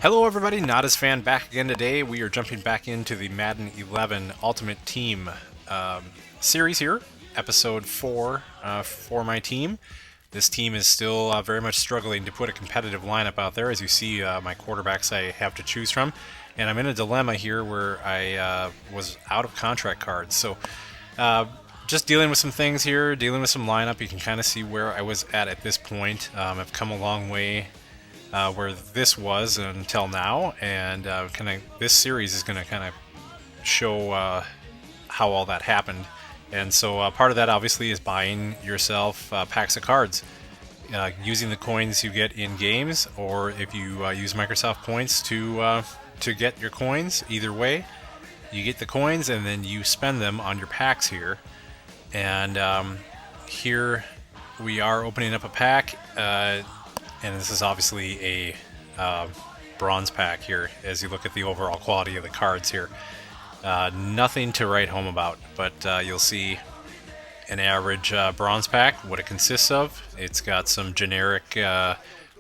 Hello everybody, Nadasfan back again today. We are jumping back into the Madden 11 Ultimate Team series here, episode 4 for my team. This team is still very much struggling to put a competitive lineup out there. As you see, my quarterbacks I have to choose from. And I'm in a dilemma here where I was out of contract cards. So just dealing with some things here, dealing with some lineup. You can kind of see where I was at this point. I've come a long way where this was until now, and this series is going to kind of show how all that happened. And so part of that obviously is buying yourself packs of cards, using the coins you get in games, or if you use Microsoft points to get your coins. Either way, you get the coins and then you spend them on your packs here. And here we are opening up a pack. And this is obviously a bronze pack here as you look at the overall quality of the cards here. Nothing to write home about, but you'll see an average bronze pack, what it consists of. It's got some generic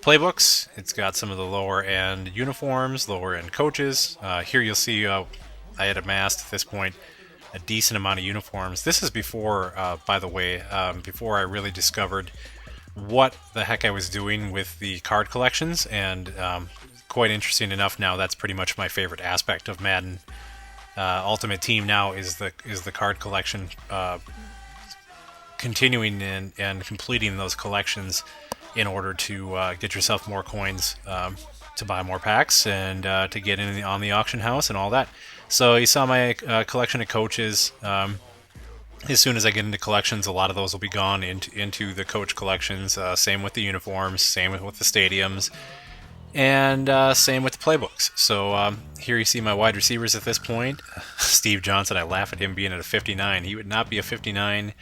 playbooks. It's got some of the lower end uniforms, lower end coaches. Here you'll see I had amassed at this point a decent amount of uniforms. This is before, by the way, before I really discovered what the heck I was doing with the card collections, and quite interesting enough, now that's pretty much my favorite aspect of Madden Ultimate Team now is the card collection, continuing and completing those collections in order to get yourself more coins to buy more packs and to get in on the auction house and all that. So you saw my collection of coaches. As soon as I get into collections, a lot of those will be gone into the coach collections. Same with the uniforms, same with the stadiums, and same with the playbooks. So here you see my wide receivers at this point. Steve Johnson, I laugh at him being at a 59. He would not be a 59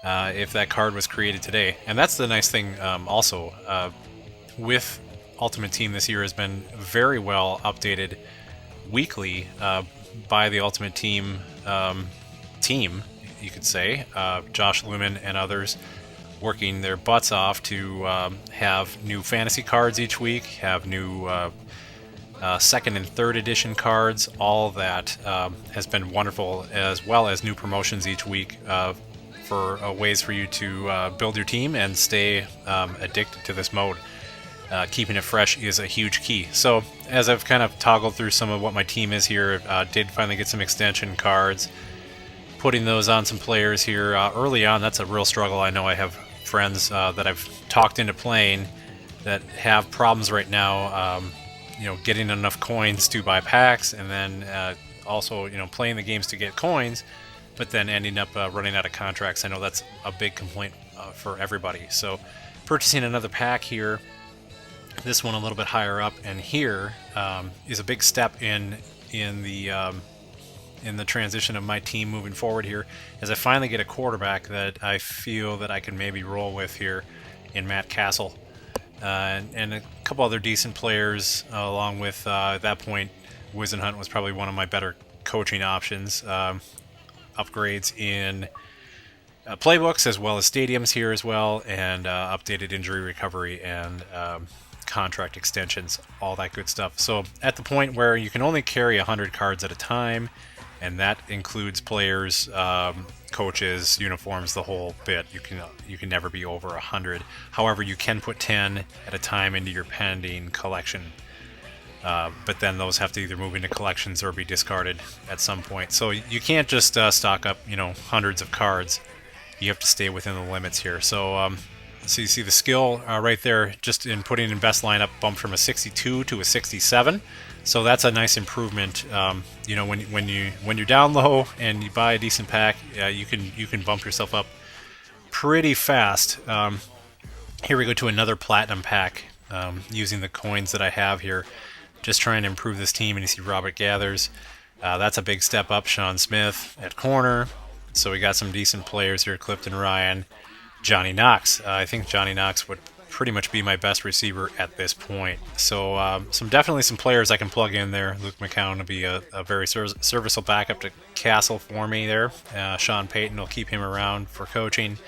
if that card was created today. And that's the nice thing also with Ultimate Team this year has been very well updated weekly by the Ultimate Team team, you could say. Josh Lumen and others working their butts off to have new fantasy cards each week, have new second and third edition cards. All that has been wonderful, as well as new promotions each week for ways for you to build your team and stay addicted to this mode. Keeping it fresh is a huge key. So as I've kind of toggled through some of what my team is here, did finally get some extension cards, putting those on some players here early on. That's a real struggle. I know I have friends that I've talked into playing that have problems right now, getting enough coins to buy packs, and then also, playing the games to get coins, but then ending up running out of contracts. I know that's a big complaint for everybody. So purchasing another pack here, this one a little bit higher up, and here is a big step in the transition of my team moving forward here, as I finally get a quarterback that I feel that I can maybe roll with here in Matt Castle, and a couple other decent players along with at that point Wizenhunt was probably one of my better coaching options. Upgrades in playbooks as well as stadiums here as well, and updated injury recovery and contract extensions, all that good stuff. So at the point where you can only carry 100 cards at a time, and that includes players, coaches, uniforms, the whole bit. You can never be over 100. However, you can put 10 at a time into your pending collection, but then those have to either move into collections or be discarded at some point. So you can't just stock up, hundreds of cards. You have to stay within the limits here. So you see the skill right there, just in putting in best lineup, bumped from a 62 to a 67. So that's a nice improvement. When you're down low and you buy a decent pack, you can bump yourself up pretty fast. Here we go to another platinum pack, using the coins that I have here, just trying to improve this team. And you see Robert Gathers. That's a big step up. Sean Smith at corner. So we got some decent players here. Clifton Ryan, Johnny Knox. I think Johnny Knox would pretty much be my best receiver at this point. So definitely some players I can plug in there. Luke McCown will be a very serviceable backup to Castle for me there. Sean Payton will keep him around for coaching.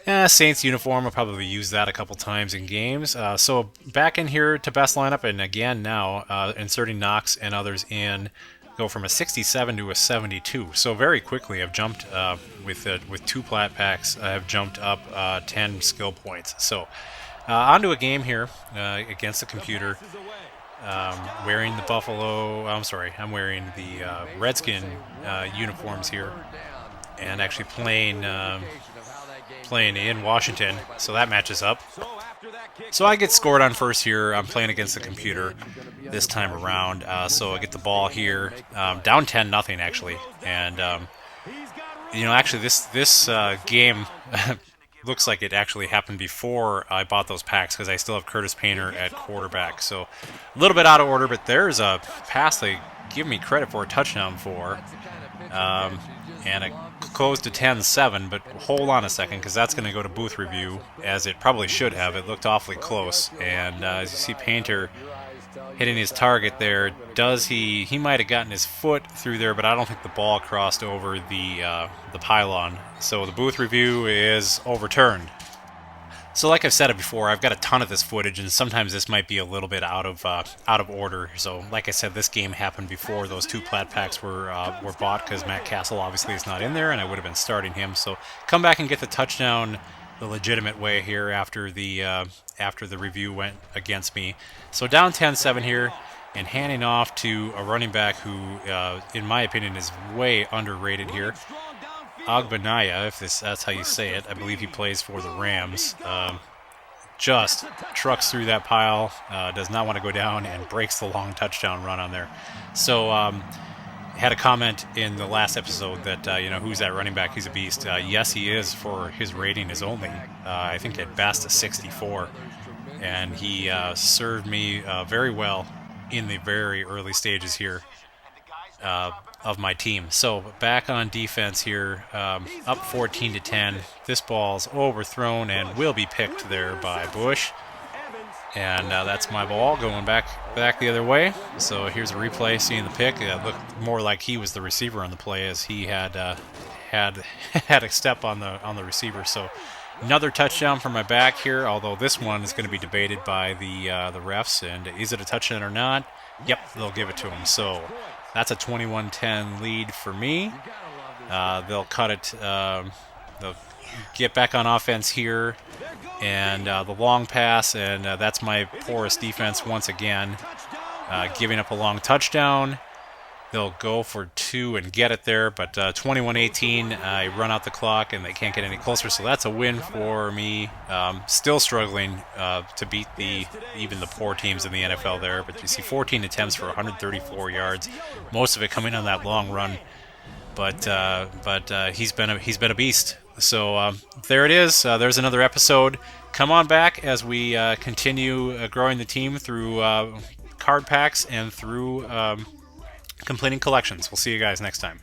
Saints uniform, I'll probably use that a couple times in games. So back in here to best lineup, and again now inserting Knox and others in, go from a 67 to a 72. So very quickly I've jumped with 2 plat packs. I've jumped up 10 skill points. So onto a game here against the computer. Wearing the Buffalo. I'm sorry, I'm wearing the Redskin uniforms here, and actually playing in Washington, so that matches up. So I get scored on first here. I'm playing against the computer this time around, so I get the ball here, down 10-0 actually, and actually this game looks like it actually happened before I bought those packs because I still have Curtis Painter at quarterback. So a little bit out of order, but there's a pass they give me credit for a touchdown for. And it closed to 10-7, but hold on a second because that's going to go to booth review, as it probably should have. It looked awfully close. And as you see Painter hitting his target there, he might have gotten his foot through there, but I don't think the ball crossed over the pylon. So the booth review is overturned. So like I've said it before, I've got a ton of this footage, and sometimes this might be a little bit out of order. So like I said, this game happened before those 2 plat packs were bought, because Matt Castle obviously is not in there, and I would have been starting him. So come back and get the touchdown the legitimate way here after the review went against me. So down 10-7 here, and handing off to a running back who, in my opinion, is way underrated here. Agbanaya, if that's how you say it. I believe he plays for the Rams. Just trucks through that pile, does not want to go down, and breaks the long touchdown run on there. So had a comment in the last episode that, who's that running back? He's a beast. Yes, he is, for his rating is only, I think at best, a 64. And he served me very well in the very early stages here of my team. So back on defense here, up 14-10. This ball's overthrown and will be picked there by Bush. And that's my ball going back the other way. So here's a replay, seeing the pick. It looked more like he was the receiver on the play, as he had a step on the receiver. So another touchdown from my back here, although this one is going to be debated by the refs. And is it a touchdown or not? Yep, they'll give it to him. So that's a 21-10 lead for me. They'll cut it. They'll get back on offense here, and the long pass, and that's my porous defense once again, giving up a long touchdown. They'll go for 2 and get it there, but 21-18, I run out the clock, and they can't get any closer, so that's a win for me. Still struggling to beat even the poor teams in the NFL there, but you see 14 attempts for 134 yards, most of it coming on that long run. But he's been a beast. So there it is. There's another episode. Come on back as we continue growing the team through card packs and through completing collections. We'll see you guys next time.